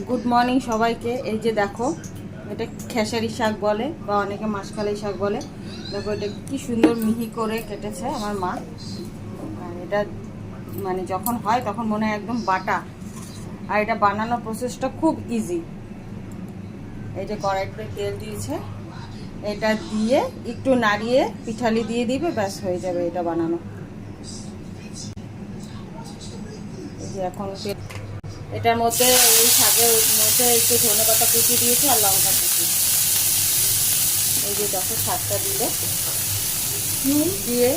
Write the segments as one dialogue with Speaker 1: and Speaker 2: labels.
Speaker 1: Good morning সবাইকে। এই যে দেখো, এটা খেসারি শাক বলে বা অনেকে মাসকালাই শাক বলে। দেখো এটা কি সুন্দর মিহি করে কেটেছে আমার মা। আর এটা মানে যখন হয় তখন মনে হয় একদম বাটা। আর এটা বানানোর প্রসেসটা খুব ইজি। এই যে কড়াইতে তেল দিয়েছে, এটা দিয়ে একটু নাড়িয়ে পিঠালি দিয়ে দিবে, ব্যাস হয়ে যাবে এটা বানানো। এই যে এখন এটার মধ্যে এই শাকের মধ্যে একটু ধনেপাতা কুচি দিয়েছি আর লঙ্কা কুচি। এই যে দেখো শাকটা দিলে নুন দিয়ে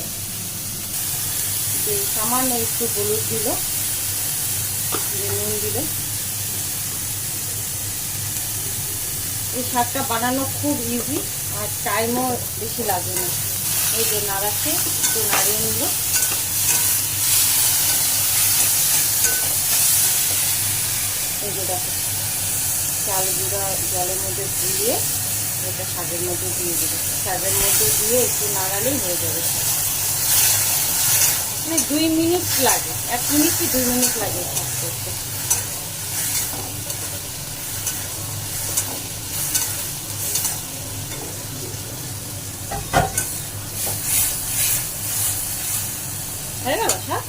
Speaker 1: সামান্য একটু হলুদ দিল, নুন দিলে। এই শাকটা বানানো খুব ইজি আর টাইমও বেশি লাগে না। এই যে নাড়াচ্ছে, একটু নাড়িয়ে নিল। এই যে দেখো চাল গুঁড়া জলের মধ্যে ধুয়ে এটা শাকের মধ্যে দিয়ে দেবে। শাকের মধ্যে দিয়ে একটু নাড়ালেই হয়ে যাবে। মানে 2 মিনিট লাগে, 1 মিনিট কি 2 মিনিট লাগে শাক করতে। হয়ে গেল শাক।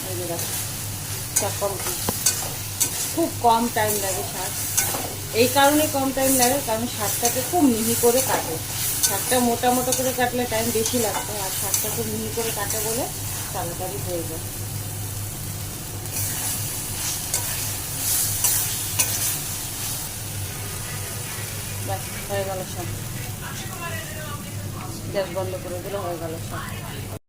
Speaker 1: এই যে দেখো শাক কমপ্লিট। খুব কম টাইম লাগে শাক। এই কারণে কম টাইম লাগে কারণ শাকটাকে খুব মিহি করে কাটে। শাকটা মোটা মোটা করে কাটলে টাইম বেশি লাগতো, আর শাকটা খুব মিহি করে কাটে বলে তাড়াতাড়ি হয়ে যায়। ব্যাস হয়ে গেল শাক। গ্যাস বন্ধ করে দিলে হয়ে গেল শাক।